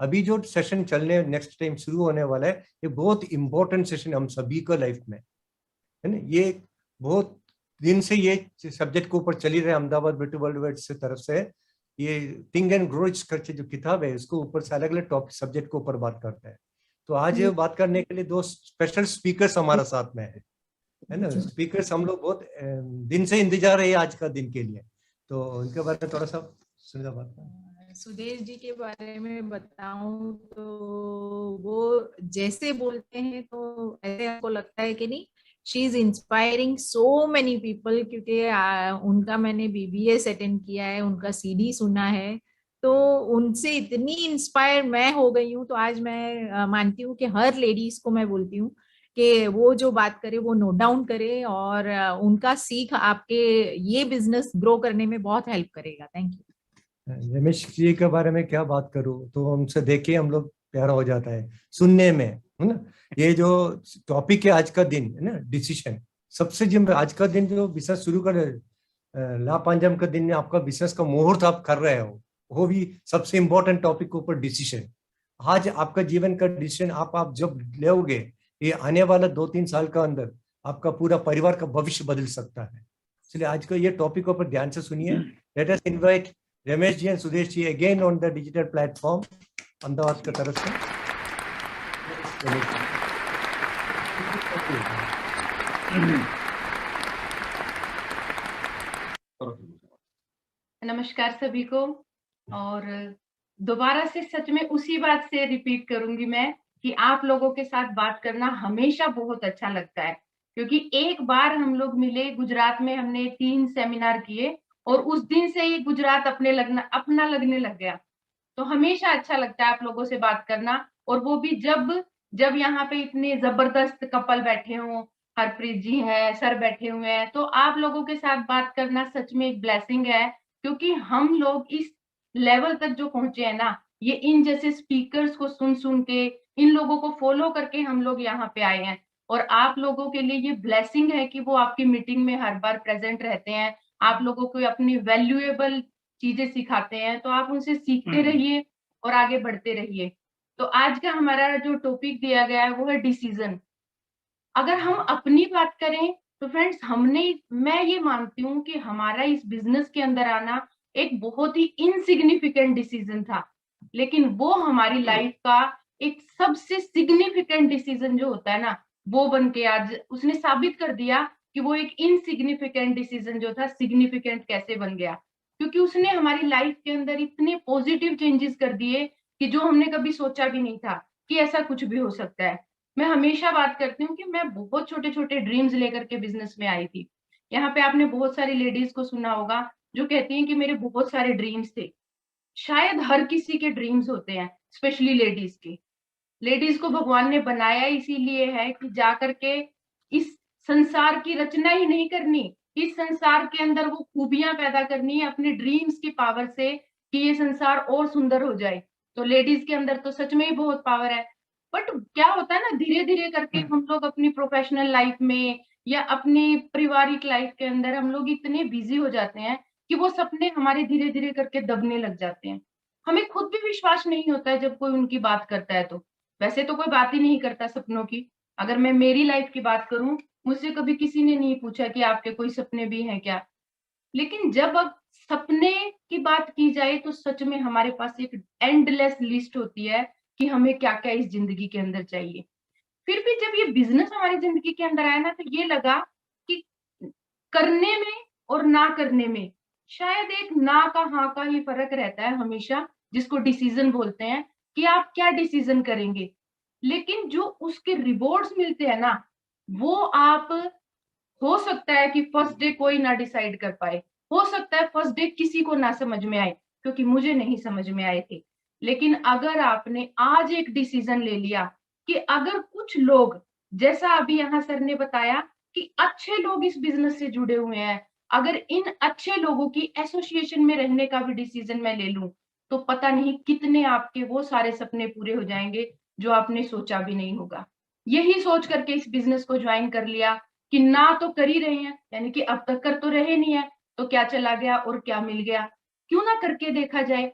अभी जो सेशन चलने नेक्स्ट टाइम शुरू होने वाला है, ये बहुत इंपॉर्टेंट सेशन हम सभी का लाइफ में है ना। ये बहुत दिन से ये सब्जेक्ट के ऊपर चली रहे, अहमदाबाद ब्यूटी वर्ल्ड वाइड से तरफ से ये थिंक एंड ग्रो रिच करके जो किताब है, इसके ऊपर से अलग अलग टॉपिक सब्जेक्ट के ऊपर बात करता है। तो आज ये बात करने के लिए दो स्पेशल स्पीकर्स हमारा साथ में है ना। स्पीकर्स हम लोग बहुत दिन से इंतजार है आज का दिन के लिए, तो उनके बारे में थोड़ा सा सुनिए बात। सुदेश जी के बारे में बताऊं तो वो जैसे बोलते हैं तो ऐसे आपको लगता है कि नहीं, she is inspiring so many people, क्योंकि उनका मैंने बीबीएस अटेंड किया है, उनका सीडी सुना है, तो उनसे इतनी इंस्पायर मैं हो गई हूँ। तो आज मैं मानती हूँ कि हर लेडीज को मैं बोलती हूँ कि वो जो बात करे वो नोट डाउन करे, और उनका सीख आपके ये बिजनेस ग्रो करने में बहुत हेल्प करेगा। Thank you. रमेश जी के बारे में क्या बात करूं, तो उनसे देखे हम लोग प्यारा हो जाता है सुनने में, है ना। ये जो टॉपिक है आज का दिन है ना, डिसीजन, सबसे जिम्मे आज का दिन जो बिजनेस शुरू कर ला पंजम का दिन में आपका बिजनेस का मुहूर्त आप कर रहे हो, वो भी सबसे इम्पोर्टेंट टॉपिक के ऊपर डिसीजन। आज आपका जीवन का डिसीजन आप जब लोगे, ये आने वाला 2-3 साल का अंदर आपका पूरा परिवार का भविष्य बदल सकता है। इसलिए आज का ये टॉपिक ऊपर ध्यान से सुनिए। Let us invite Ramesh ji and Sudesh ji again on the digital platform Ahmedabad की तरफ से। नमस्कार सभी को। और दोबारा से सच में उसी बात से रिपीट करूंगी मैं कि आप लोगों के साथ बात करना हमेशा बहुत अच्छा लगता है, क्योंकि एक बार हम लोग मिले गुजरात में, हमने 3 सेमिनार किए और उस दिन से ही गुजरात अपना लगने लग गया। तो हमेशा अच्छा लगता है आप लोगों से बात करना, और वो भी जब जब यहाँ पे इतने जबरदस्त कपल बैठे हों, हरप्रीत जी हैं, सर बैठे हुए हैं, तो आप लोगों के साथ बात करना सच में एक ब्लेसिंग है। क्योंकि हम लोग इस लेवल तक जो पहुंचे हैं ना, ये इन जैसे स्पीकर्स को सुन सुन के, इन लोगों को फॉलो करके हम लोग यहाँ पे आए हैं। और आप लोगों के लिए ये ब्लेसिंग है कि वो आपकी मीटिंग में हर बार प्रेजेंट रहते हैं, आप लोगों को अपनी वैल्यूएबल चीजें सिखाते हैं, तो आप उनसे सीखते रहिए और आगे बढ़ते रहिए। तो आज का हमारा जो टॉपिक दिया गया है वो है डिसीजन। अगर हम अपनी बात करें तो फ्रेंड्स, मैं ये मानती हूँ कि हमारा इस बिजनेस के अंदर आना एक बहुत ही इनसिग्निफिकेंट डिसीजन था, लेकिन वो हमारी लाइफ का एक सबसे सिग्निफिकेंट डिसीजन जो होता है ना, वो बन के आज उसने साबित कर दिया कि वो एक इनसिग्निफिकेंट डिसीजन जो था सिग्निफिकेंट कैसे बन गया। क्योंकि उसने हमारी लाइफ के अंदर इतने पॉजिटिव चेंजेस कर दिए कि जो हमने कभी सोचा भी नहीं था कि ऐसा कुछ भी हो सकता है। मैं हमेशा बात करती हूँ कि मैं बहुत छोटे छोटे ड्रीम्स लेकर के बिजनेस में आई थी। यहाँ पे आपने बहुत सारी लेडीज को सुना होगा जो कहती हैं कि मेरे बहुत सारे ड्रीम्स थे। शायद हर किसी के ड्रीम्स होते हैं, स्पेशली लेडीज के। लेडीज को भगवान ने बनाया इसीलिए है कि जाकर के इस संसार की रचना ही नहीं करनी, इस संसार के अंदर वो खूबियां पैदा करनी है अपने ड्रीम्स की पावर से, कि ये संसार और सुंदर हो जाए। तो लेडीज के अंदर तो सच में ही बहुत पावर है। बट क्या होता है ना, धीरे धीरे करके हम लोग अपनी प्रोफेशनल लाइफ में या अपनी पारिवारिक लाइफ के अंदर हम लोग इतने बिजी हो जाते हैं कि वो सपने हमारे धीरे धीरे करके दबने लग जाते हैं। हमें खुद भी विश्वास नहीं होता है जब कोई उनकी बात करता है तो। वैसे तो कोई बात ही नहीं करता सपनों की। अगर मैं मेरी लाइफ की बात करूं, मुझसे कभी किसी ने नहीं पूछा कि आपके कोई सपने भी हैं क्या। लेकिन जब अब सपने की बात की जाए तो सच में हमारे पास एक एंडलेस लिस्ट होती है कि हमें क्या क्या इस जिंदगी के अंदर चाहिए। फिर भी जब ये बिजनेस हमारी जिंदगी के अंदर आया ना, तो ये लगा कि करने में और ना करने में शायद एक ना का हाँ का ही फर्क रहता है हमेशा, जिसको डिसीजन बोलते हैं, कि आप क्या डिसीजन करेंगे। लेकिन जो उसके रिवॉर्ड्स मिलते हैं ना, वो आप, हो सकता है कि फर्स्ट डे कोई ना डिसाइड कर पाए, हो सकता है फर्स्ट डे किसी को ना समझ में आए, क्योंकि मुझे नहीं समझ में आए थे। लेकिन अगर आपने आज एक डिसीजन ले लिया कि अगर कुछ लोग, जैसा अभी यहाँ सर ने बताया कि अच्छे लोग इस बिजनेस से जुड़े हुए हैं, अगर इन अच्छे लोगों की एसोसिएशन में रहने का भी डिसीजन मैं ले लूं, तो पता नहीं कितने आपके वो सारे सपने पूरे हो जाएंगे जो आपने सोचा भी नहीं होगा। यही सोच करके इस बिजनेस को ज्वाइन कर लिया कि ना तो कर ही रहे हैं, यानी कि अब तक कर तो रहे नहीं है, तो क्या चला गया और क्या मिल गया, क्यों ना करके देखा जाए।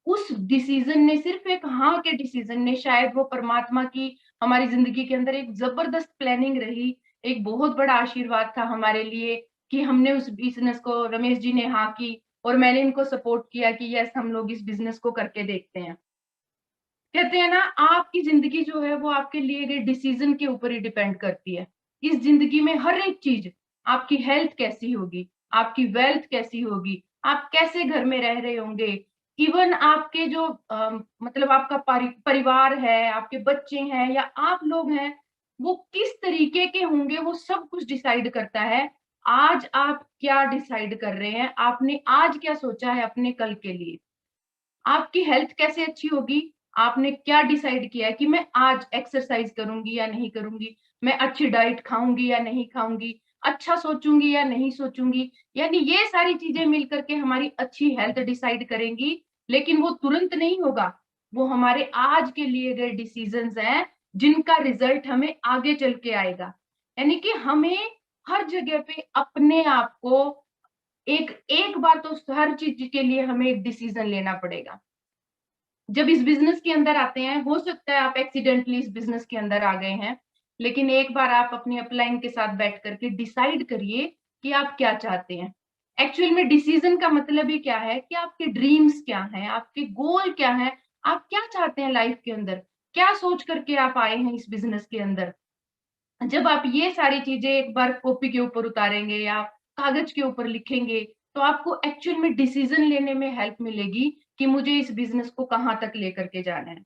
उस डिसीजन ने, सिर्फ एक हाँ के डिसीजन ने, शायद वो परमात्मा की हमारी जिंदगी के अंदर एक जबरदस्त प्लानिंग रही, एक बहुत बड़ा आशीर्वाद था हमारे लिए कि हमने उस बिजनेस को, रमेश जी ने हाँ की और मैंने इनको सपोर्ट किया कि यस हम लोग इस बिजनेस को करके देखते हैं। कहते हैं ना, आपकी जिंदगी जो है वो आपके लिए गए डिसीजन के ऊपर ही डिपेंड करती है। इस जिंदगी में हर एक चीज, आपकी हेल्थ कैसी होगी, आपकी वेल्थ कैसी होगी, आप कैसे घर में रह रहे होंगे, इवन आपके जो मतलब आपका परिवार है, आपके बच्चे हैं या आप लोग हैं, वो किस तरीके के होंगे, वो सब कुछ डिसाइड करता है। आज आप क्या डिसाइड कर रहे हैं, आपने आज क्या सोचा है अपने कल के लिए, आपकी हेल्थ कैसे अच्छी होगी, आपने क्या डिसाइड किया है कि मैं आज एक्सरसाइज करूंगी या नहीं करूंगी, मैं अच्छी डाइट खाऊंगी या नहीं खाऊंगी, अच्छा सोचूंगी या नहीं सोचूंगी। यानी ये सारी चीजें मिलकर के हमारी अच्छी हेल्थ डिसाइड करेंगी, लेकिन वो तुरंत नहीं होगा, वो हमारे आज के लिए गए डिसीजंस हैं जिनका रिजल्ट हमें आगे चल के आएगा। यानी कि हमें हर जगह पे अपने आप को एक एक बार तो हर चीज के लिए हमें एक डिसीजन लेना पड़ेगा। जब इस बिजनेस के अंदर आते हैं, हो सकता है आप एक्सीडेंटली इस बिजनेस के अंदर आ गए हैं, लेकिन एक बार आप अपनी अपलाइन के साथ बैठ करके डिसाइड करिए कि आप क्या चाहते हैं। एक्चुअल में डिसीजन का मतलब ही क्या है कि आपके ड्रीम्स क्या हैं, आपके गोल क्या हैं, आप क्या चाहते हैं लाइफ के अंदर, क्या सोच करके आप आए हैं इस बिजनेस के अंदर। जब आप ये सारी चीजें एक बार कॉपी के ऊपर उतारेंगे या कागज के ऊपर लिखेंगे, तो आपको एक्चुअल में डिसीजन लेने में हेल्प मिलेगी कि मुझे इस बिजनेस को कहाँ तक लेकर के जाना है।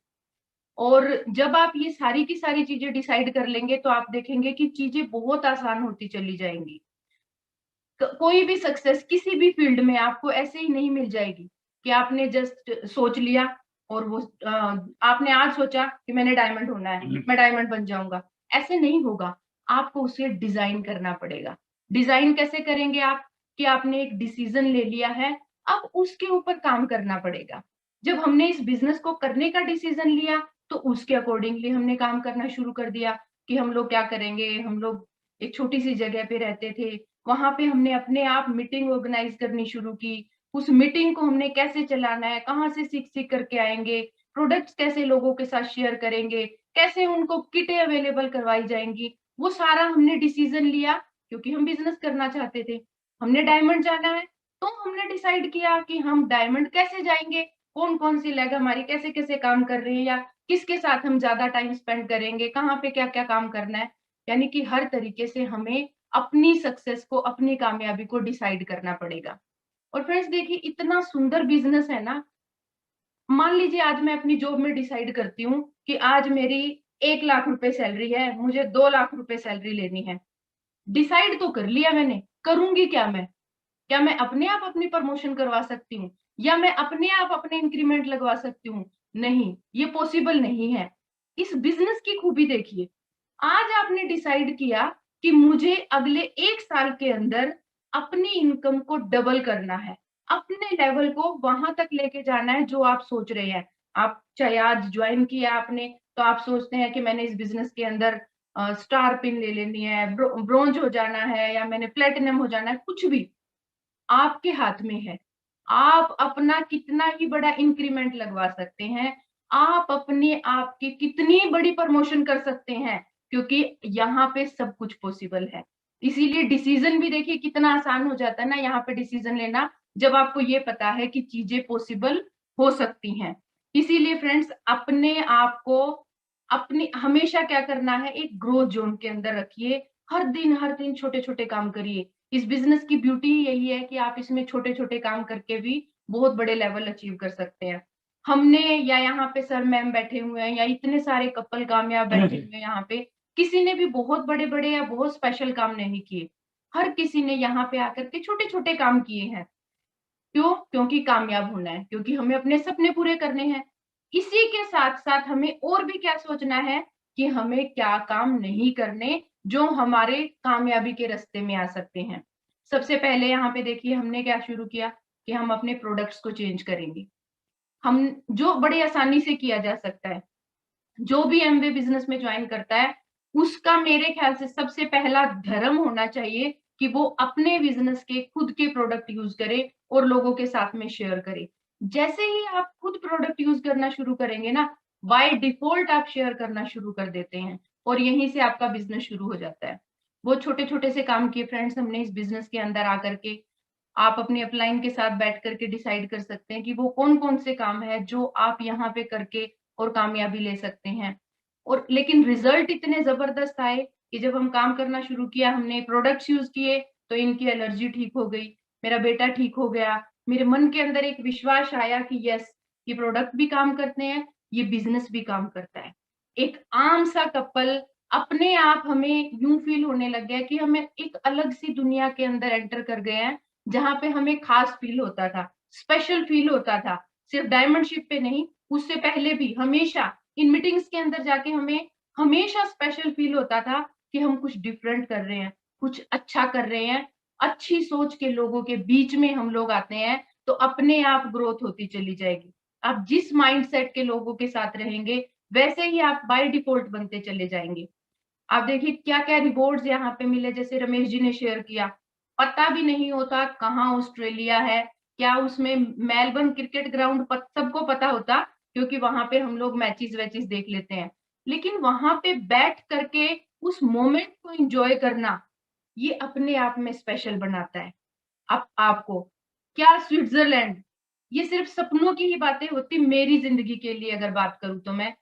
और जब आप ये सारी की सारी चीजें डिसाइड कर लेंगे, तो आप देखेंगे कि चीजें बहुत आसान होती चली जाएंगी। कोई भी सक्सेस किसी भी फील्ड में आपको ऐसे ही नहीं मिल जाएगी कि आपने जस्ट सोच लिया और वो आपने आज सोचा कि मैंने डायमंड होना है, मैं डायमंड बन जाऊंगा। ऐसे नहीं होगा, आपको उसे डिजाइन करना पड़ेगा। डिजाइन कैसे करेंगे आप, कि आपने एक डिसीजन ले लिया है, अब उसके ऊपर काम करना पड़ेगा। जब हमने इस बिजनेस को करने का डिसीजन लिया, तो उसके अकॉर्डिंगली हमने काम करना शुरू कर दिया कि हम लोग क्या करेंगे। हम लोग एक छोटी सी जगह पे रहते थे, वहां पे हमने अपने आप मीटिंग ऑर्गेनाइज करनी शुरू की। उस मीटिंग को हमने कैसे चलाना है, कहाँ से सीख सीख करके आएंगे, प्रोडक्ट्स कैसे लोगों के साथ शेयर करेंगे, कैसे उनको किटें अवेलेबल करवाई जाएंगी, वो सारा हमने डिसीजन लिया। क्योंकि हम बिजनेस करना चाहते थे, हमने डायमंड जाना है, तो हमने डिसाइड किया कि हम डायमंड कैसे जाएंगे, कौन कौन सी लेग हमारी कैसे कैसे काम कर रही है, या किसके साथ हम ज्यादा टाइम स्पेंड करेंगे, कहाँ पे क्या क्या काम करना है। यानी कि हर तरीके से हमें अपनी सक्सेस को, अपनी कामयाबी को डिसाइड करना पड़ेगा। और फ्रेंड्स देखिए, इतना सुंदर बिजनेस है ना। मान लीजिए आज मैं अपनी जॉब में डिसाइड करती हूँ कि आज मेरी 1 लाख रुपए सैलरी है, मुझे 2 लाख रुपए सैलरी लेनी है। डिसाइड तो कर लिया मैंने, करूंगी क्या मैं? क्या मैं अपने आप अपनी प्रमोशन करवा सकती हूँ, या मैं अपने आप अपने इंक्रीमेंट लगवा सकती हूँ? नहीं, ये पॉसिबल नहीं है। इस बिजनेस की खूबी देखिए, आज आपने डिसाइड किया कि मुझे अगले 1 साल के अंदर अपनी इनकम को डबल करना है, अपने लेवल को वहां तक लेके जाना है जो आप सोच रहे हैं। आप चाहे आज ज्वाइन किया आपने, तो आप सोचते हैं कि मैंने इस बिजनेस के अंदर स्टार पिन ले लेनी है, ब्रोंज हो जाना है, या मैंने प्लेटिनम हो जाना है। कुछ भी आपके हाथ में है। आप अपना कितना ही बड़ा इंक्रीमेंट लगवा सकते हैं, आप अपने आप की कितनी बड़ी प्रमोशन कर सकते हैं, क्योंकि यहाँ पे सब कुछ पॉसिबल है। इसीलिए डिसीजन भी देखिए कितना आसान हो जाता है ना यहाँ पे डिसीजन लेना, जब आपको ये पता है कि चीजें पॉसिबल हो सकती हैं। इसीलिए फ्रेंड्स, अपने आप को अपनी हमेशा क्या करना है, एक ग्रोथ जोन के अंदर रखिए। हर दिन छोटे छोटे काम करिए। इस बिजनेस की ब्यूटी यही है कि आप इसमें छोटे छोटे काम करके भी बहुत बड़े लेवल अचीव कर सकते हैं। हमने, या यहाँ पे सर मैम बैठे हुए हैं, या इतने सारे कपल कामयाब बैठे हुए हैं यहाँ पे, किसी ने भी बहुत बड़े बड़े या बहुत स्पेशल काम नहीं किए। हर किसी ने यहाँ पे आकर के छोटे छोटे काम किए हैं। क्यों? क्योंकि कामयाब होना है, क्योंकि हमें अपने सपने पूरे करने हैं। इसी के साथ साथ हमें और भी क्या सोचना है कि हमें क्या काम नहीं करने जो हमारे कामयाबी के रास्ते में आ सकते हैं। सबसे पहले यहाँ पे देखिए हमने क्या शुरू किया कि हम अपने प्रोडक्ट्स को चेंज करेंगे। हम जो बड़ी आसानी से किया जा सकता है, जो भी एमवे बिजनेस में ज्वाइन करता है, उसका मेरे ख्याल से सबसे पहला धर्म होना चाहिए कि वो अपने बिजनेस के खुद के प्रोडक्ट यूज करे और लोगों के साथ में शेयर करे। जैसे ही आप खुद प्रोडक्ट यूज करना शुरू करेंगे ना, बाय डिफॉल्ट आप शेयर करना शुरू कर देते हैं और यहीं से आपका बिजनेस शुरू हो जाता है। वो छोटे छोटे से काम किए फ्रेंड्स हमने इस बिजनेस के अंदर आकर के, आप अपने अपलाइन के साथ बैठ करके डिसाइड कर सकते हैं कि वो कौन कौन से काम है जो आप यहाँ पे करके और कामयाबी ले सकते हैं। और लेकिन रिजल्ट इतने जबरदस्त आए कि जब हम काम करना शुरू किया, हमने प्रोडक्ट्स यूज किए तो इनकी एलर्जी ठीक हो गई, मेरा बेटा ठीक हो गया, मेरे मन के अंदर एक विश्वास आया कि यस, ये प्रोडक्ट भी काम करते हैं, ये बिजनेस भी काम करता है। एक आम सा कपल अपने आप हमें यूं फील होने लग गया कि हमें एक अलग सी दुनिया के अंदर एंटर कर गए हैं, जहां पे हमें खास फील होता था, स्पेशल फील होता था। सिर्फ डायमंड शिप पे नहीं, उससे पहले भी हमेशा इन मीटिंग्स के अंदर जाके हमें हमेशा स्पेशल फील होता था कि हम कुछ डिफरेंट कर रहे हैं, कुछ अच्छा कर रहे हैं। अच्छी सोच के लोगों के बीच में हम लोग आते हैं तो अपने आप ग्रोथ होती चली जाएगी। आप जिस माइंडसेट के लोगों के साथ रहेंगे, वैसे ही आप बाय डिफॉल्ट बनते चले जाएंगे। आप देखिए क्या क्या रिवॉर्ड्स यहाँ पे मिले, जैसे रमेश जी ने शेयर किया, पता भी नहीं होता कहाँ ऑस्ट्रेलिया है, क्या उसमें मेलबर्न क्रिकेट ग्राउंड सबको पता होता, क्योंकि वहां पे हम लोग मैचेस वैचेस देख लेते हैं। लेकिन वहां पे बैठ करके उस मोमेंट को एंजॉय करना, ये अपने आप में स्पेशल बनाता है। आप आपको क्या स्विट्जरलैंड, ये सिर्फ सपनों की ही बातें होती मेरी जिंदगी के लिए अगर बात करूं तो मैं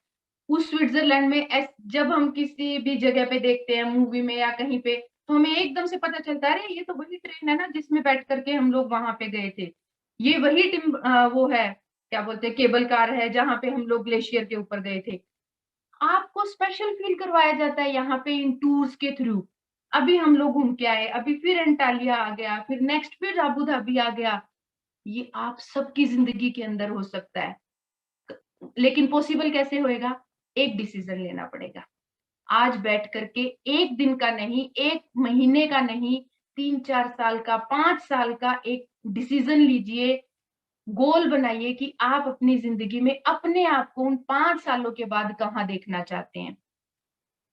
उस स्विट्जरलैंड में जब हम किसी भी जगह पे देखते हैं मूवी में या कहीं पे, तो हमें एकदम से पता चलता है अरे ये तो वही ट्रेन है ना जिसमें बैठ करके हम लोग वहां पे गए थे। ये वही वो है, क्या बोलते हैं, केबल कार है जहाँ पे हम लोग ग्लेशियर के ऊपर गए थे। आपको स्पेशल फील करवाया जाता है यहाँ पे इन टूर्स के थ्रू। अभी हम लोग घूम के आए, अभी फिर एंटालिया आ गया, फिर नेक्स्ट फिर अबू धाबी आ गया। ये आप सबकी जिंदगी के अंदर हो सकता है, लेकिन पॉसिबल कैसे होएगा? एक डिसीजन लेना पड़ेगा। आज बैठ करके एक दिन का नहीं, एक महीने का नहीं, 3-4 साल का, 5 साल का एक डिसीजन लीजिए, गोल बनाइए कि आप अपनी जिंदगी में अपने आप को उन 5 सालों के बाद कहाँ देखना चाहते हैं।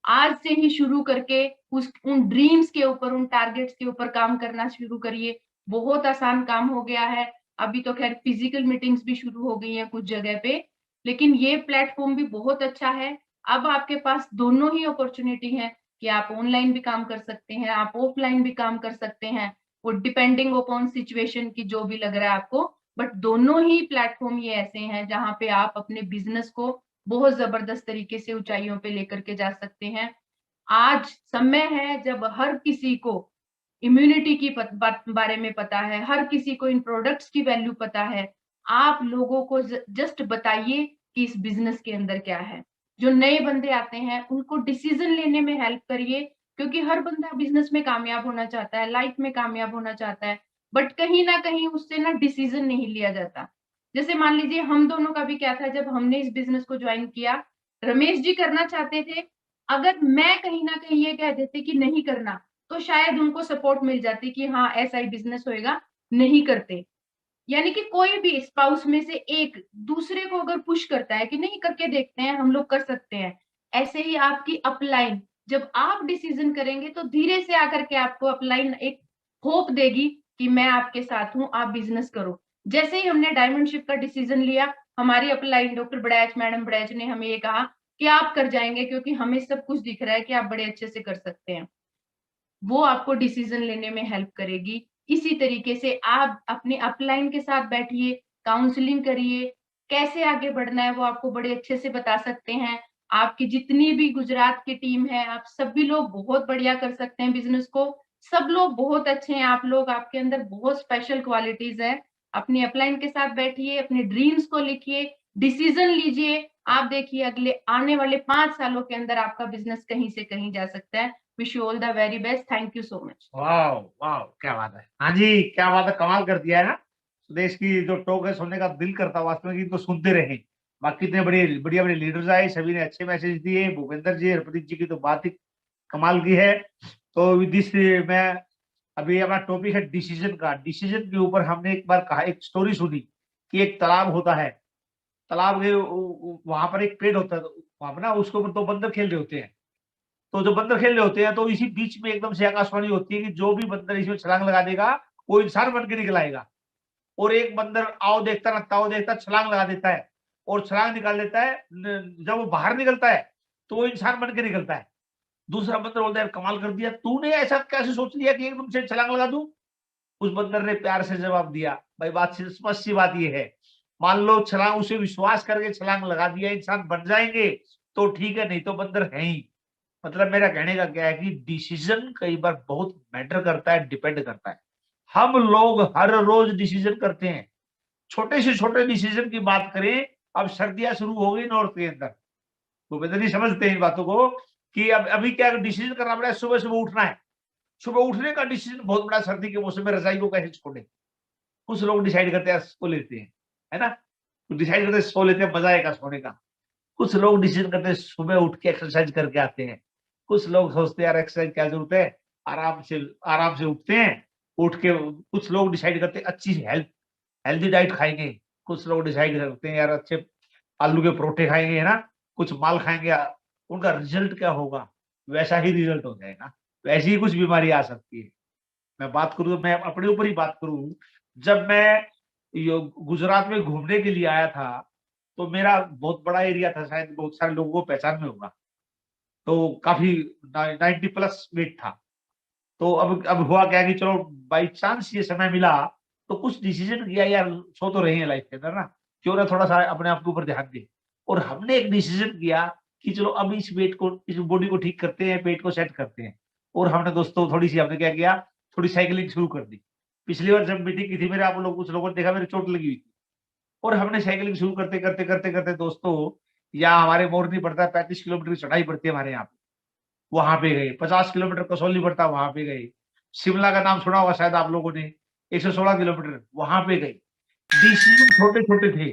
आज से ही शुरू करके उस उन ड्रीम्स के ऊपर, उन टारगेट्स के ऊपर काम करना शुरू करिए। बहुत आसान काम हो गया है। अभी तो खैर फिजिकल मीटिंग्स भी शुरू हो गई हैं कुछ जगह पे, लेकिन ये प्लेटफॉर्म भी बहुत अच्छा है। अब आपके पास दोनों ही अपॉर्चुनिटी है कि आप ऑनलाइन भी काम कर सकते हैं, आप ऑफलाइन भी काम कर सकते हैं, वो डिपेंडिंग अपॉन सिचुएशन की जो भी लग रहा है आपको। बट दोनों ही प्लेटफॉर्म ये ऐसे हैं जहां पे आप अपने बिजनेस को बहुत जबरदस्त तरीके से ऊंचाइयों पे लेकर के जा सकते हैं। आज समय है जब हर किसी को इम्यूनिटी की बारे में पता है, हर किसी को इन प्रोडक्ट्स की वैल्यू पता है। आप लोगों को जस्ट बताइए कि इस बिजनेस के अंदर क्या है। जो नए बंदे आते हैं उनको डिसीजन लेने में हेल्प करिए, क्योंकि हर बंदा बिजनेस में कामयाब होना चाहता है, लाइफ में कामयाब होना चाहता है, बट कहीं ना कहीं उससे ना डिसीजन नहीं लिया जाता। जैसे मान लीजिए हम दोनों का भी क्या था, जब हमने इस बिजनेस को ज्वाइन किया, रमेश जी करना चाहते थे, अगर मैं कहीं ना कहीं ये कह देती कि नहीं करना, तो शायद उनको सपोर्ट मिल जाती कि हाँ ऐसा ही बिजनेस होएगा, नहीं करते। यानी कि कोई भी स्पाउस में से एक दूसरे को अगर पुश करता है कि नहीं करके देखते हैं, हम लोग कर सकते हैं, ऐसे ही आपकी अपलाइन, जब आप डिसीजन करेंगे तो धीरे से आकर के आपको अपलाइन एक होप देगी कि मैं आपके साथ हूं, आप बिजनेस करो। जैसे ही हमने डायमंड शिप का डिसीजन लिया, हमारी अपलाइन डॉक्टर बड़ैच, मैडम बड़ैच ने हमें ये कहा कि आप कर जाएंगे, क्योंकि हमें सब कुछ दिख रहा है कि आप बड़े अच्छे से कर सकते हैं। वो आपको डिसीजन लेने में हेल्प करेगी। इसी तरीके से आप अपने अपलाइन के साथ बैठिए, काउंसलिंग करिए, कैसे आगे बढ़ना है वो आपको बड़े अच्छे से बता सकते हैं। आपकी जितनी भी गुजरात की टीम है, आप सभी लोग बहुत बढ़िया कर सकते हैं बिजनेस को। सब लोग बहुत अच्छे हैं, आप लोग, आपके अंदर बहुत स्पेशल क्वालिटीज है। अपनी अपलाइन के साथ बैठिए, अपने ड्रीम्स को लिखिए, डिसीजन लीजिए। आप देखिए अगले आने वाले 5 सालों के अंदर आपका बिजनेस कहीं से कहीं जा सकता है। Wish you all the very best. Thank you so much. वाह वाह, क्या बात है। हाँ जी, क्या बात है, कमाल कर दिया है ना। सुदेश की जो टॉक है सुनने का दिल करता वास्तव में कि इनको सुनते रहे। बाकी इतने बड़े बढ़िया बड़े लीडर्स आए, सभी ने अच्छे मैसेज दिए। भूपेंद्र जी, हरप्रीत जी की तो बात ही कमाल की है। तो विद दिस मैं अभी अपना टॉपिक है डिसीजन का। डिसीजन के ऊपर हमने एक बार कहा, एक स्टोरी सुनी कि एक तालाब होता है, तालाब के वहां पर एक पेड़ होता है, वहां पर ना उसके ऊपर दो बंदर खेल रहे होते हैं। तो जो बंदर खेल रहे होते हैं तो इसी बीच में एकदम से आकाशवाणी होती है कि जो भी बंदर इसमें छलांग लगा देगा वो इंसान बन के निकल आएगा। और एक बंदर आओ देखता ना ताओ देखता छलांग लगा देता है और छलांग निकाल देता है। जब वो बाहर निकलता है तो वो इंसान बन के निकलता है। दूसरा बंदर बोलता है कमाल कर दिया तूने, ऐसा कैसे सोच लिया कि एकदम से छलांग लगा दूं। उस बंदर ने प्यार से जवाब दिया, भाई बात स्पष्ट सी बात ये है, मान लो छलांग उसे विश्वास करके छलांग लगा दिया इंसान बन जाएंगे तो ठीक है, नहीं तो बंदर है ही। मतलब मेरा कहने का क्या है कि डिसीजन कई बार बहुत मैटर करता है, डिपेंड करता है। हम लोग हर रोज डिसीजन करते हैं, छोटे से छोटे डिसीजन की बात करें। अब सर्दियां शुरू हो गई नॉर्थ के अंदर, भूपेंद्र जी समझते हैं इन बातों को कि अब अभी क्या डिसीजन करना पड़ा है, सुबह सुबह उठना है। सुबह उठने का डिसीजन बहुत बड़ा, सर्दी के मौसम में रजाई को कैसे छोड़े। कुछ लोग डिसाइड करते हैं सो लेते हैं, है ना, तो डिसाइड करते हैं सो लेते हैं, मजा आएगा सोने का। कुछ लोग डिसीजन करते हैं सुबह उठ के एक्सरसाइज करके आते हैं। कुछ लोग सोचते हैं यार एक्सरसाइज क्या जरूरत है, आराम से उठते हैं, उठ के कुछ लोग डिसाइड करते हैं अच्छी हेल्दी डाइट खाएंगे। कुछ लोग डिसाइड करते हैं यार अच्छे आलू के परोठे खाएंगे, है ना, कुछ माल खाएंगे। उनका रिजल्ट क्या होगा, वैसा ही रिजल्ट हो जाएगा। वैसी ही कुछ बीमारी आ सकती है। मैं बात करूं, मैं अपने ऊपर ही बात करूं, जब मैं गुजरात में घूमने के लिए आया था तो मेरा बहुत बड़ा एरिया था, शायद बहुत सारे लोगों को पहचान में होगा, तो काफी 90+ वेट था। तो अब हुआ क्या कि चलो बाई चांस ये समय मिला तो कुछ डिसीजन किया यार, सो तो रही है लाइफ के अंदर ना, क्यों ना थोड़ा सा अपने आप के ऊपर ध्यान दे। और हमने एक डिसीजन किया कि चलो अब इस वेट को, इस बॉडी को ठीक करते हैं, पेट को सेट करते हैं। और हमने दोस्तों थोड़ी सी हमने क्या किया, थोड़ी साइकिलिंग शुरू कर दी। पिछली बार जब मीटिंग की थी मेरे, आप लोग कुछ लोगों ने देखा मेरी चोट लगी हुई थी, और हमने साइकिलिंग शुरू करते करते करते करते दोस्तों, यहाँ हमारे मोरनी पड़ता है, 35 किलोमीटर की चढ़ाई पड़ती है हमारे यहाँ पे, वहां पे गए। 50 किलोमीटर कसौली पड़ता, वहां पे गए। शिमला का नाम सुना होगा शायद आप लोगों ने, 116 किलोमीटर, वहां पे गए। डिसीजन छोटे छोटे थे,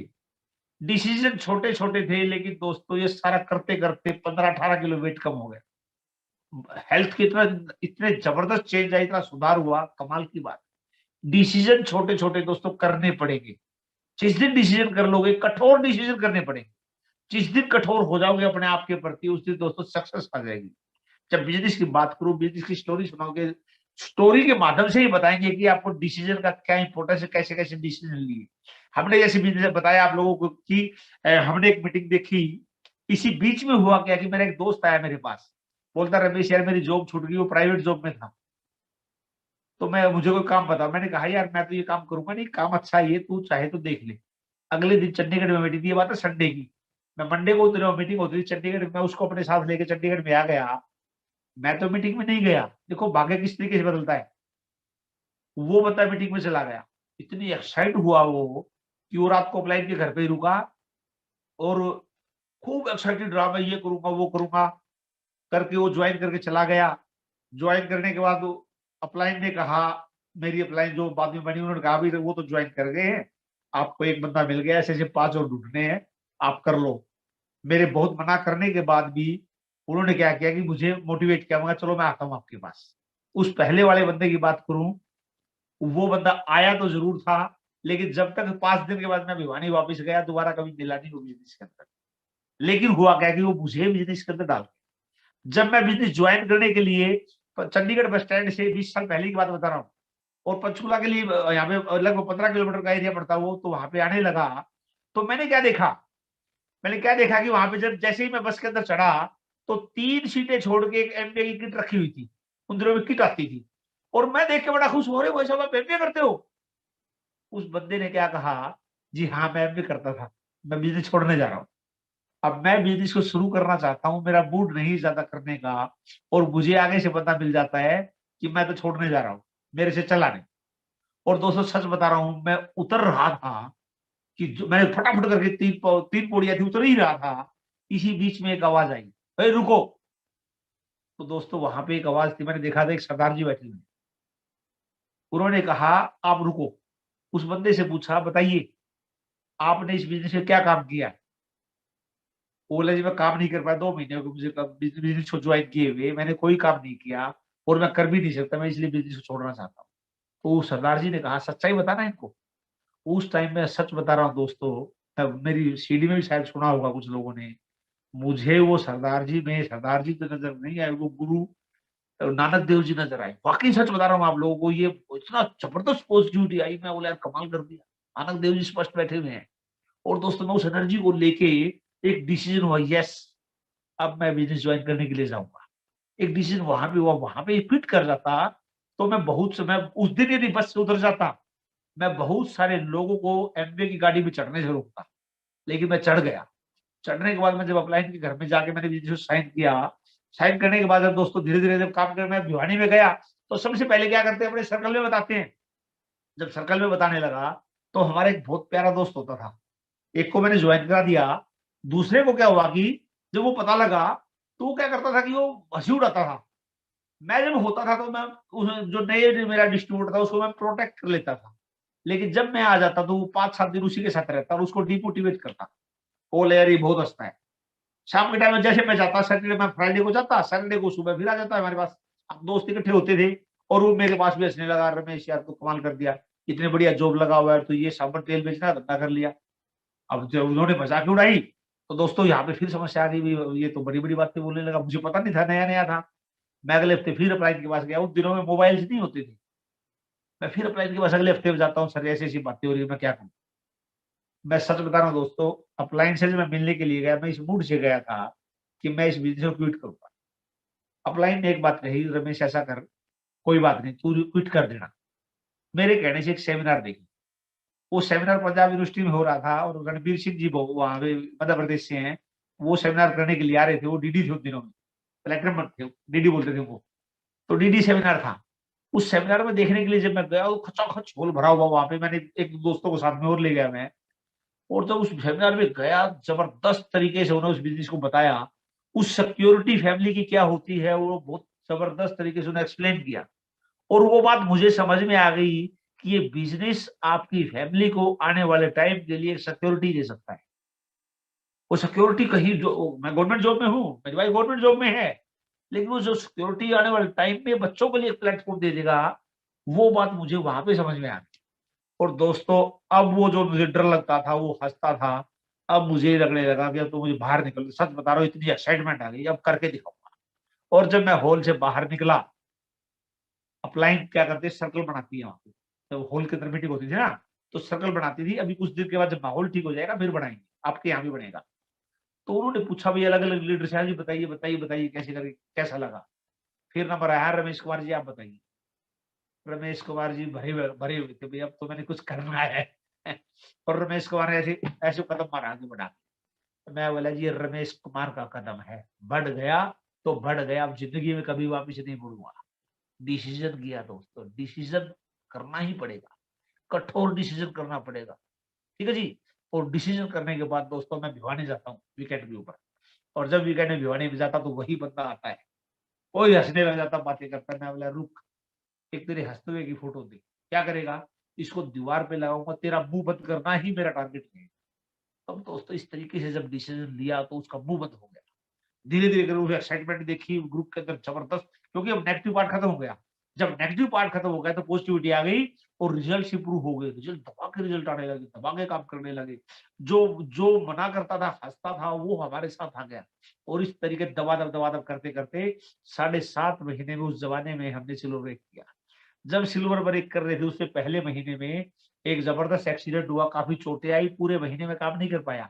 डिसीजन छोटे छोटे थे, लेकिन दोस्तों ये सारा करते करते 15-18 किलो वेट कम हो गया। हेल्थ की इतना इतने जबरदस्त चेंज आया, इतना सुधार हुआ, कमाल की बात। डिसीजन छोटे छोटे दोस्तों करने पड़ेंगे। जिस दिन डिसीजन कर लोगे, कठोर डिसीजन करने पड़ेंगे, जिस दिन कठोर हो जाओगे अपने आप के प्रति, उस दिन दोस्तों सक्सेस आ जाएगी। जब बिजनेस की बात करूं, बिजनेस की स्टोरी सुनाओगे, स्टोरी के माध्यम से ही बताएंगे कि आपको डिसीजन का क्या इंपॉर्टेंस है, कैसे कैसे डिसीजन लिए। हमने जैसे बिजनेस बताया आप लोगों को कि हमने एक मीटिंग देखी। इसी बीच में हुआ क्या कि मेरा एक दोस्त आया मेरे पास, बोलता रमेश यार मेरी जॉब छूट गई, वो प्राइवेट जॉब में था, तो मैं मुझे कोई काम बता। मैंने कहा यार मैं तो ये काम करूंगा नहीं, काम अच्छा है ये, तू चाहे तो देख ले। अगले दिन चंडीगढ़ में मीटिंग थी, ये बात है संडे की, मैं मंडे को उतरे, मीटिंग होती थी चंडीगढ़ में, उसको अपने साथ लेके चंडीगढ़ में आ गया। मैं तो मीटिंग में नहीं गया, देखो भाग्य किस तरीके से बदलता है। वो बता मीटिंग में चला गया, इतनी एक्साइट हुआ वो कि वो रात को अपलाइन के घर पे ही रुका और खूब एक्साइटेड रहा, मैं ये करूंगा वो करूंगा करके वो ज्वाइन करके चला गया। ज्वाइन करने के बाद अपलाइन ने कहा, मेरी अपलाइन जो बाद में बनी, उन्होंने कहा भी वो तो ज्वाइन कर गए हैं, आपको एक बंदा मिल गया, ऐसे ऐसे 5 और ढूंढने हैं, आप कर लो। मेरे बहुत मना करने के बाद भी उन्होंने क्या किया कि मुझे मोटिवेट किया, मगर चलो मैं आता हूँ आपके पास। उस पहले वाले बंदे की बात करूं, वो बंदा आया तो जरूर था, लेकिन जब तक 5 दिन के बाद मैं भिवानी वापस गया, दोबारा कभी मिला नहीं वो बिजनेस के अंदर। लेकिन हुआ क्या कि वो मुझे बिजनेस के अंदर डाल, जब मैं बिजनेस ज्वाइन करने के लिए चंडीगढ़ बस स्टैंड से 20 साल पहले की बात बता रहा हूँ, और पंचकूला के लिए यहाँ पे लगभग 15 किलोमीटर का एरिया पड़ता वो, तो वहां पे आने लगा। तो मैंने क्या देखा कि वहां पे जब जैसे ही मैं बस के अंदर चढ़ा तो 3 सीटें छोड़ के एक एमबीए की किट रखी हुई थी, उन दिनों में किट आती थी, और मैं देख के बड़ा खुश हो रहे, भाई साहब आप एमबीए करते हो। उस बंदे ने क्या कहा, जी हाँ मैं एमबीए करता था, मैं बिजनेस छोड़ने जा रहा हूँ, अब मैं बिजनेस को शुरू करना चाहता हूँ, मेरा मूड नहीं ज्यादा करने का, और मुझे आगे से पता मिल जाता है कि मैं तो छोड़ने जा रहा हूँ, मेरे से चला नहीं। और दोस्तों सच बता रहा हूँ, मैं उतर रहा था कि जो मैंने फटाफट करके 3 पौड़ियां थी, उतर ही रहा था, इसी बीच में एक आवाज आई, भाई रुको। तो दोस्तों वहां पे एक आवाज थी, मैंने देखा था एक सरदार जी बैठे हुए, उन्होंने कहा आप रुको। उस बंदे से पूछा बताइए आपने इस बिजनेस में क्या काम किया। वो बोला जी मैं काम नहीं कर पाया, 2 महीने हो गए मुझे बिजनेस को ज्वाइन किए हुए, मैंने कोई काम नहीं किया और मैं कर भी नहीं सकता, मैं इसलिए बिजनेस को छोड़ना चाहता हूँ। तो सरदार जी ने कहा सच्चाई बताना इनको। उस टाइम में सच बता रहा हूँ दोस्तों, तब मेरी सीडी में भी शायद सुना होगा कुछ लोगों ने, मुझे वो सरदार जी में सरदार जी तो नजर नहीं आए, वो गुरु नानक देव जी नजर आए। वाकई सच बता रहा हूँ आप लोगों को, ये इतना जबरदस्त पॉजिटिविटी आई, मैं बोला यार कमाल कर दिया। आनंद देव जी स्पष्ट बैठे हुए हैं। और दोस्तों मैं उस एनर्जी को लेके एक डिसीजन हुआ, यस अब मैं बिजनेस ज्वाइन करने के लिए जाऊंगा। एक डिसीजन वहां पे हुआ, वहां पे फिट कर जाता तो मैं बहुत समय उस दिन यदि बस से उतर जाता, मैं बहुत सारे लोगों को एमबीए की गाड़ी में चढ़ने से रोकता, लेकिन मैं चढ़ गया। चढ़ने के बाद मैं जब अपलाइन के घर में जाके मैंने बिजनेस साइन किया, साइन करने के बाद जब दोस्तों धीरे धीरे जब काम करने मैं भिवानी में गया, तो सबसे पहले क्या करते हैं अपने सर्कल में बताते हैं। जब सर्कल में बताने लगा तो हमारा एक बहुत प्यारा दोस्त होता था, एक को मैंने ज्वाइन करा दिया, दूसरे को क्या हुआ कि जब वो पता लगा तो वो क्या करता था कि वो हंसी उड़ाता था। मैं जब होता था तो मैं जो नए मेरा डिस्ट्रीब्यूटर था उसको मैं प्रोटेक्ट कर लेता था, लेकिन जब मैं आ जाता तो वो 5-7 दिन उसी के साथ रहता और उसको डिमोटिवेट करता। ओ यार ये बहुत हंसता है। शाम के टाइम में जैसे मैं जाता, सैटरडे में फ्राइडे को जाता, सैटरडे को सुबह फिर आ जाता है हमारे पास। अब दोस्त इकट्ठे होते थे और वो मेरे पास भी हंसने लगा, रमेश यार तू कमाल कर दिया, इतने बढ़िया जॉब लगा हुआ है, तो ये साबुन तेल बेचना धंधा कर लिया। अब जब उन्होंने मजाक उड़ाई तो दोस्तों यहाँ पे फिर समस्या आ गई, ये तो बड़ी बड़ी बातें बोलने लगा, मुझे पता नहीं था, नया नया था। मैं अगले हफ्ते फिर अपलाइन के पास गया, उस दिनों में मोबाइल नहीं होते थे। मैं फिर अपलाइन के पास अगले हफ्ते में जाता हूँ, सर ऐसी ऐसी बातें हो रही है, मैं क्या करूँ। मैं सच बता रहा हूँ दोस्तों, अपलाइन से मैं मिलने के लिए गया, मैं इस मूड से गया था कि मैं इस बिजनेस को क्विट करूंगा। अपलाइन ने एक बात कही, रमेश ऐसा कर, कोई बात नहीं तू क्विट कर देना। मेरे कहने से एक सेमिनार देखी, वो सेमिनार पंजाब यूनिवर्सिटी में हो रहा था और रणबीर सिंह जी वहां पे मध्य प्रदेश से हैं, वो सेमिनार करने के लिए आ रहे थे। वो डीडी थे उस दिनों में, कलेक्टर थे, डीडी बोलते थे वो, तो डीडी सेमिनार था। उस सेमिनार में देखने के लिए जब मैं गया, वो खचाखच होल भरा हुआ, वहां पे मैंने एक दोस्तों को साथ में और ले गया मैं। और जब उस सेमिनार में गया, जबरदस्त तरीके से उन्होंने उस बिजनेस को बताया, उस सिक्योरिटी फैमिली की क्या होती है वो बहुत जबरदस्त तरीके से उन्होंने एक्सप्लेन किया। और वो बात मुझे समझ में आ गई कि ये बिजनेस आपकी फैमिली को आने वाले टाइम के लिए सिक्योरिटी दे सकता है। वो सिक्योरिटी कहीं, जो मैं गवर्नमेंट जॉब में हूँ, मेरी वाइफ गवर्नमेंट जॉब में है, लेकिन वो जो सिक्योरिटी आने वाले टाइम में बच्चों के लिए एक प्लेटफॉर्म दे देगा, वो बात मुझे वहां पे समझ में आ गई। और दोस्तों अब वो जो मुझे डर लगता था वो हंसता था, अब मुझे लगने लगा कि अब तो मुझे बाहर निकल, सच बता रहा हूँ इतनी एक्साइटमेंट आ गई, अब करके दिखाऊंगा। और जब मैं हॉल से बाहर निकला, अपलाइन क्या करते सर्कल बनाती है वहां पे, तो हॉल के अंदर मीटिंग होती थी ना, तो सर्कल बनाती थी। अभी कुछ दिन के बाद जब माहौल ठीक हो जाएगा फिर बनाएंगे, आपके यहाँ भी बनेगा। तो उन्होंने पूछा भाई अलग अलग लीडर से, जी बताइए बताइए बताइए कैसे करके कैसा लगा। फिर नंबर आया, रमेश कुमार जी आप बताइए। रमेश कुमार जी भरे भरे हुए थे, भाई अब तो मैंने कुछ करना है। और रमेश कुमार ने ऐसे ऐसे कदम मारा आगे बढ़ा के। मैं बोला जी ये रमेश कुमार का कदम है, बढ़ गया तो बढ़ गया, अब जिंदगी में कभी वापिस नहीं मुड़ूंगा। डिसीजन किया दोस्तों, डिसीजन करना ही पड़ेगा, कठोर डिसीजन करना पड़ेगा, ठीक है जी। और डिसीजन करने के बाद दोस्तों मैं भिवानी जाता हूँ वीकेंड के ऊपर, और जब वीकेंड में भिवानी में जाता तो वही बंदा आता है, कोई हंसने लग जाता, बातें करता है। मैं बोला रुक, एक तेरे हंसते हुए की फोटो दे, क्या करेगा, इसको दीवार पे लगाऊंगा, तेरा मुंह बंद करना ही मेरा टारगेट है। तब दोस्तों इस तरीके से जब डिसीजन लिया तो उसका मुंह बंद हो गया। धीरे धीरे करके एक्साइटमेंट देखी ग्रुप के अंदर जबरदस्त, क्योंकि अब नेगेटिव पार्ट खत्म हो गया। जब नेगेटिव पार्ट खत्म हो गया तो पॉजिटिविटी आ गई और रिजल्ट इंप्रूव हो गए, रिजल्ट धमाके रिजल्ट आने लगे, धमाके काम करने लगे। जो जो मना करता था हंसता था वो हमारे साथ आ गया। और इस तरीके दबा दब करते करते 7.5 महीने में उस जमाने में हमने सिल्वर ब्रेक किया। जब सिल्वर ब्रेक कर रहे थे उससे पहले महीने में एक जबरदस्त एक्सीडेंट हुआ, काफी चोटें आई, पूरे महीने में काम नहीं कर पाया।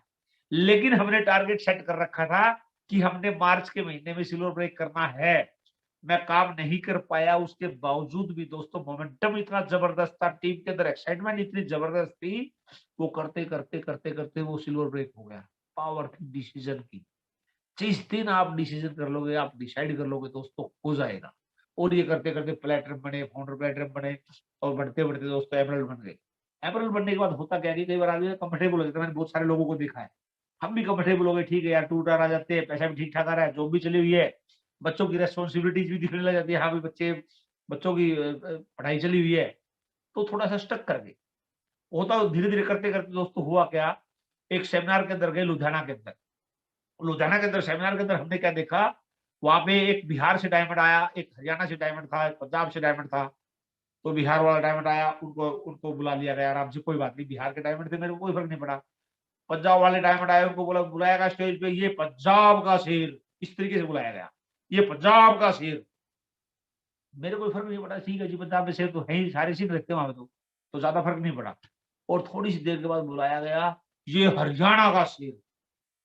लेकिन हमने टारगेट सेट कर रखा था कि हमने मार्च के महीने में सिल्वर ब्रेक करना है। मैं काम नहीं कर पाया, उसके बावजूद भी दोस्तों मोमेंटम इतना जबरदस्त था, टीम के अंदर एक्साइटमेंट इतनी जबरदस्त थी, वो करते करते करते करते वो सिल्वर ब्रेक हो गया। पावर थी डिसीजन की, जिस दिन आप डिसीजन कर लोगे, आप डिसाइड कर लोगे दोस्तों, हो जाएगा। और ये करते करते प्लेटफॉर्म बने, फाउंडर प्लेटफॉर्म बने, और बढ़ते बढ़ते दोस्तों एमरल्ड बन गए। एमरल्ड बनने के बाद होता क्या है, कई बार आदमी कंफर्टेबल हो जाता है, मैंने बहुत सारे लोगों को देखा है। हम भी कंफर्टेबल हो गए, ठीक है यार टूर टार आ जाते हैं, पैसा भी ठीक ठाक आ रहा है, जॉब भी चली हुई है, बच्चों की रेस्पॉन्सिबिलिटीज भी दिखने लग जाती है, हाँ भी बच्चों की पढ़ाई चली हुई है, तो थोड़ा सा स्टक कर गए। होता धीरे धीरे करते करते दोस्तों हुआ क्या, एक सेमिनार के अंदर गए लुधियाना के अंदर। लुधियाना के अंदर सेमिनार के अंदर हमने क्या देखा, वहां पे एक बिहार से डायमंड आया, एक हरियाणा से डायमंड था, एक पंजाब से डायमंड था। तो बिहार वाला डायमंड आया, उनको उनको बुला लिया गया, आराम से, कोई बात नहीं, बिहार के डायमंड थे, मेरे को कोई फर्क नहीं पड़ा। पंजाब वाले डायमंड आए, उनको बोला, बुलाया गया स्टेज पे, ये पंजाब का शेर, इस तरीके से बुलाया गया, ये पंजाब का शेर। मेरे कोई फर्क नहीं पड़ा, ठीक है जी पंजाब में शेर तो है ही, सारे शेर रखते हैं वहां पे, तो ज्यादा फर्क नहीं पड़ा। और थोड़ी सी देर के बाद बुलाया गया, ये हरियाणा का शेर।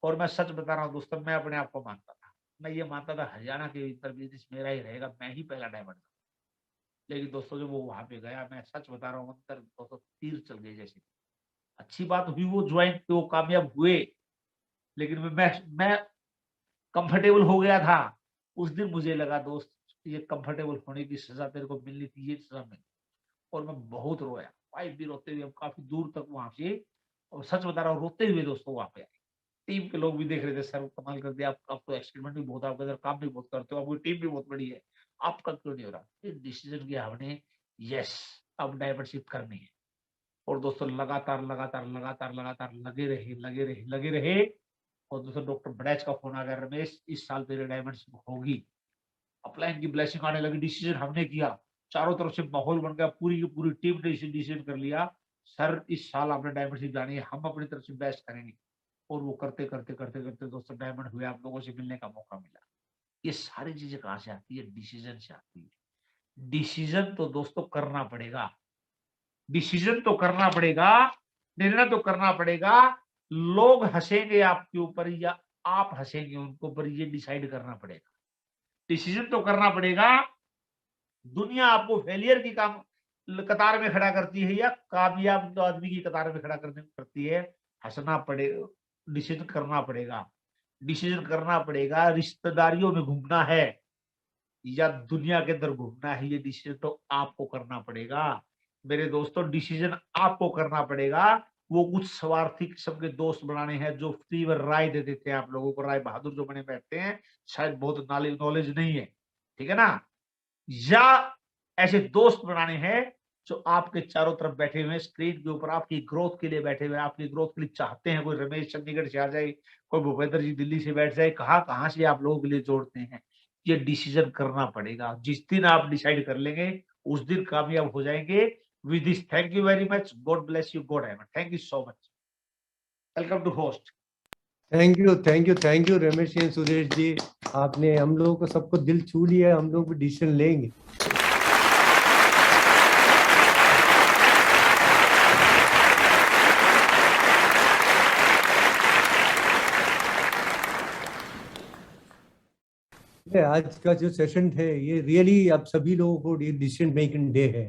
और मैं सच बता रहा हूँ दोस्तों, मैं अपने आप को मानता था, मैं ये मानता था हरियाणा के इंटर बिजनेस मेरा ही रहेगा, मैं ही पहला डायमंड। लेकिन दोस्तों जब वो वहां पे गया, मैं सच बता रहा हूँ, अंदर दोस्तों तीर चल गए जैसे। अच्छी बात हुई वो ज्वाइन, वो कामयाब हुए, लेकिन मैं कंफर्टेबल हो गया था। उस दिन मुझे लगा दोस्त, ये कंफर्टेबल होने की सजा तेरे को मिलनी थी, ये सजा मिली। और मैं बहुत रोया, वाइफ भी रोते हुए, हम काफी दूर तक वहां से, और सच बता रहा हूँ रोते हुए दोस्तों वहां पे आए। टीम के लोग भी देख रहे थे, सर कमाल कर दिया, आप तो एक्सपेरिमेंट भी बहुत, आपके अंदर काम भी बहुत करते हो, आपकी टीम भी बहुत बड़ी है, आपका क्यों नहीं हो रहा? फिर डिसीजन किया हमने, यस अब डायवर्सिटी करनी है। और दोस्तों लगातार लगातार लगातार लगातार लगे रहे। और दोस्तों डॉक्टर बड़ैच का फोन आ गया, रमेश इस साल तेरे डायमंडशिप होगी। अपलाइन की ब्लेसिंग आने लगी, डिसीजन हमने किया, चारों तरफ से माहौल बन गया, पूरी की पूरी टीम ने डिसीजन कर लिया, सर इस साल आपने डायमंडशिप जानी है, हम अपनी तरफ से बेस्ट करेंगे। और वो करते करते करते करते दोस्तों डायमंड हुए, आप लोगों से मिलने का मौका मिला। ये सारी चीजें कहाँ से आती है? डिसीजन से आती है। डिसीजन तो दोस्तों करना पड़ेगा, डिसीजन तो करना पड़ेगा, निर्णय तो करना पड़ेगा। लोग हंसेंगे आपके ऊपर या आप हंसेंगे उनको ऊपर, ये डिसाइड करना पड़ेगा। डिसीजन तो करना पड़ेगा। दुनिया आपको फेलियर की काम कतार में खड़ा करती है या कामयाब आदमी की कतार में खड़ा करती है? हंसना पड़ेगा, डिसीजन करना पड़ेगा। डिसीजन करना पड़ेगा, रिश्तेदारियों में घूमना है या दुनिया के अंदर घूमना है, ये डिसीजन तो आपको करना पड़ेगा। मेरे दोस्तों डिसीजन आपको करना पड़ेगा। वो कुछ स्वार्थी किस्म के दोस्त बनाने हैं जो फ्री में राय दे देते हैं आप लोगों को, राय बहादुर जो बने बैठते हैं, शायद बहुत नॉलेज नहीं है, ठीक है ना? या ऐसे दोस्त बनाने हैं जो आपके चारों तरफ बैठे हुए हैं, स्क्रीन के ऊपर आपकी ग्रोथ के लिए बैठे हुए हैं, आपकी ग्रोथ के लिए चाहते हैं। कोई रमेश चंडीगढ़ से आ जाए, कोई भूपेंद्र जी दिल्ली से बैठ जाए, कहाँ से आप लोगों के लिए जोड़ते हैं। ये डिसीजन करना पड़ेगा। जिस दिन आप डिसाइड कर लेंगे उस दिन कामयाब हो जाएंगे। With this thank you very much, god bless you, god have, thank you so much, welcome to host. Thank you Ramesh ji, Suresh ji, आपने हम लोगों को सबको दिल छू लिया, हम लोग भी डिसीजन लेंगे। आज का जो सेशन है ये रियली आप सभी लोगों को डिसीजन मेकिंग डे है।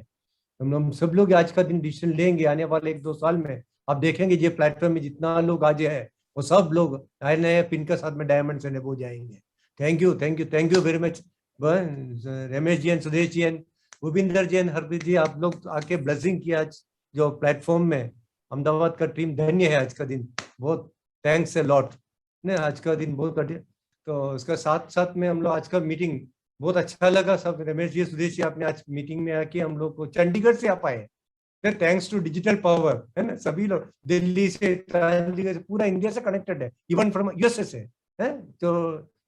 हम सब लोग आज का दिन डिसीजन लेंगे। आने वाले 1-2 साल में आप देखेंगे ये प्लेटफॉर्म में जितना लोग आज है वो सब लोग नए नए पिन के साथ में डायमंड से हो जाएंगे। Thank you very much Ramesh ji and Sudesh ji and Bhupinder ji and Harpreet ji, आप लोग आके ब्लेसिंग किया आज जो प्लेटफॉर्म में। अहमदाबाद का टीम धन्य है आज का दिन, बहुत थैंक्स ए लॉट ने, आज का दिन बहुत कठिन। तो उसका साथ साथ में हम लोग आज का मीटिंग बहुत अच्छा लगा। सब रमेश जी सुदेश जी आपने आज मीटिंग में आके हम लोग को चंडीगढ़ से आप आए, फिर थैंक्स टू डिजिटल पावर, है ना? सभी लोग दिल्ली से, चंडीगढ़ से, पूरा इंडिया से कनेक्टेड है, इवन फ्रॉम यूएसए से है। तो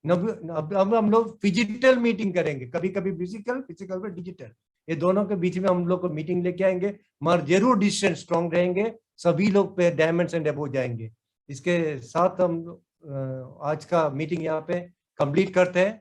अब हम लोग फिजिकल मीटिंग करेंगे, कभी कभी फिजिकल में डिजिटल, ये दोनों के बीच में हम लोग को मीटिंग लेके आएंगे। मगर जरूर डिसीजन स्ट्रॉन्ग रहेंगे, सभी लोग पे डायमंड्स एंड अबव जाएंगे। इसके साथ हम आज का मीटिंग यहाँ पे कंप्लीट करते हैं।